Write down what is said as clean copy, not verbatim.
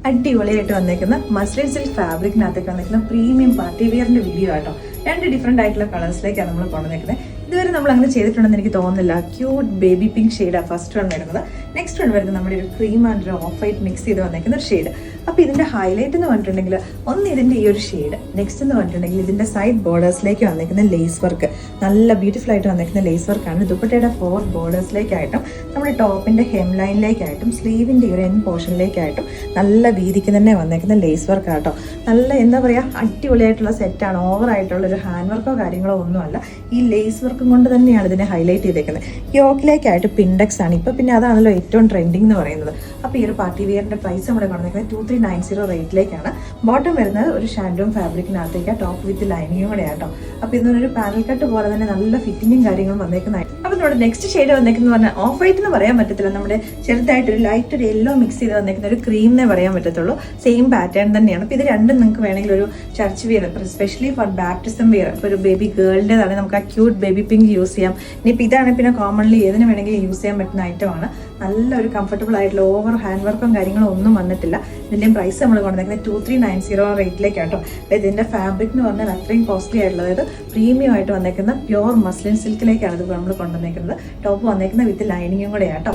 അടിപൊളിയായിട്ട് വന്നേക്കുന്ന muslin silk ഫാബ്രിക്കിനകത്തേക്ക് വന്നേക്കുന്ന പ്രീമിയം പാർട്ടി വെയറിന്റെ വീഡിയോ ആട്ടോ. 2 ഡിഫറെന്റ് ആയിട്ടുള്ള കളേഴ്സിലേക്കാണ് നമ്മൾ കൊണ്ടുവന്നേക്കുന്നത്. ഇതുവരെ നമ്മൾ അങ്ങനെ ചെയ്തിട്ടുണ്ടെന്ന് എനിക്ക് തോന്നുന്നില്ല. ക്യൂട്ട് ബേബി പിങ്ക് ഷെയ്ഡാണ് ഫസ്റ്റ് വൺ വരുന്നത്. നെക്സ്റ്റ് വൺ വരുന്നത് നമ്മുടെ ഒരു ക്രീം ആൻഡ് ഒരു ഓഫ് വൈറ്റ് മിക്സ് ചെയ്ത് വന്നേക്കുന്ന ഒരു ഷെയ്ഡ്. അപ്പോൾ ഇതിന്റെ ഹൈലൈറ്റ് എന്ന് പറഞ്ഞിട്ടുണ്ടെങ്കിൽ ഒന്ന് ഇതിന്റെ ഈ ഒരു ഷെയ്ഡ്, നെക്സ്റ്റ് എന്ന് പറഞ്ഞിട്ടുണ്ടെങ്കിൽ ഇതിന്റെ സൈഡ് ബോർഡേഴ്സിലേക്ക് വന്നേക്കുന്ന ലേസ് വർക്ക്, നല്ല ബ്യൂട്ടിഫുൾ ആയിട്ട് വന്നേക്കുന്ന ലേസ് വർക്കാണ്. ദുപ്പട്ടയുടെ 4 ബോർഡേഴ്സിലേക്കായിട്ടും നമ്മുടെ ടോപ്പിന്റെ ഹെം ലൈനിലേക്കായിട്ടും സ്ലീവിന്റെ ഒരു എൻ പോർഷനിലേക്കായിട്ടും നല്ല വീതിക്ക് തന്നെ വന്നേക്കുന്ന ലേസ് വർക്ക് ആട്ടോ. നല്ല എന്താ പറയുക, അടിപൊളിയായിട്ടുള്ള സെറ്റാണ്. ഓവറായിട്ടുള്ള ഒരു ഹാൻഡ് വർക്കോ കാര്യങ്ങളോ ഒന്നുമല്ല, ഈ ലേസ് വർക്കും കൊണ്ട് തന്നെയാണ് ഇതിനെ ഹൈലൈറ്റ് ചെയ്തേക്കുന്നത്. യോക്കിലേക്കായിട്ട് പിൻഡെക്സ് ആണ്. ഇപ്പം പിന്നെ അതാണല്ലോ ഏറ്റവും ട്രെൻഡിങ് എന്ന് പറയുന്നത്. അപ്പോൾ ഈ ഒരു പാർട്ടി വെയറിന്റെ പ്രൈസ് നമ്മൾ കൊണ്ടുവന്നേക്കുന്നത് 2390 റേറ്റിലേക്കാണ്. ബോട്ടം വരുന്നത് ഒരു ഷാൻഡൂം ഫാബ്രിക്കിനകത്തേക്ക്, ടോപ്പ് വിത്ത് ലൈനിങ്ങും കൂടെ ആട്ടോ. അപ്പോൾ ഇതിനൊരു പാനൽ കട്ട് പോലെ തന്നെ നല്ല ഫിറ്റിങ്ങും കാര്യങ്ങളും വന്നേക്കുന്നതായിട്ട്. അപ്പോൾ നമ്മുടെ നെക്സ്റ്റ് ഷെയ്ഡ് വന്നേക്കുന്ന പറഞ്ഞാൽ ഓഫ് വൈറ്റ് എന്ന് പറയാൻ പറ്റത്തില്ല, നമ്മുടെ ചെറുതായിട്ടൊരു ലൈറ്റ് ഒരു യെല്ലോ മിക്സ് ചെയ്ത് വന്നേക്കുന്ന ഒരു ക്രീം എന്നേ പറയാൻ പറ്റത്തുള്ളൂ. സെയിം പാറ്റേൺ തന്നെയാണ്. അപ്പോൾ ഇത് രണ്ടും നിങ്ങൾക്ക് വേണമെങ്കിൽ ഒരു church wear, specially for baptism wear, ഇപ്പോൾ ഒരു ബേബി ഗേളിൻ്റെതാണ്, നമുക്ക് ആ ക്യൂട്ട് ബേബി പിങ്ക് യൂസ് ചെയ്യാം. ഇനിയിപ്പോൾ ഇതാണെങ്കിൽ പിന്നെ കോമൺലി ഏതിന് വേണമെങ്കിലും യൂസ് ചെയ്യാൻ പറ്റുന്ന ഐറ്റമാണ്. നല്ലൊരു കംഫർട്ടബിൾ ആയിട്ടുള്ള ഓവർ ഹാൻഡ് വർക്കും കാര്യങ്ങളും ഒന്നും വന്നിട്ടില്ല. ഇതിൻ്റെയും പ്രൈസ് നമ്മൾ കൊണ്ടുവന്നേക്കുന്നത് 2390 റേറ്റിലേക്കാട്ടോ. ഇതിൻ്റെ ഫാബ്രിക് എന്ന് പറഞ്ഞാൽ അത്രയും കോസ്റ്റ്ലി ആയിട്ടുള്ളത്, അതായത് പ്രീമിയം ആയിട്ട് വന്നേക്കുന്ന പ്യോർ മസ്ലിൻ സിൽക്കിലേക്കാണ് ഇത് നമ്മൾ കൊണ്ടുവന്നേക്കുന്നത്. ടോപ്പ് വന്നേക്കുന്നത് വിത്ത് ലൈനിങ്ങും കൂടെ ആട്ടോ.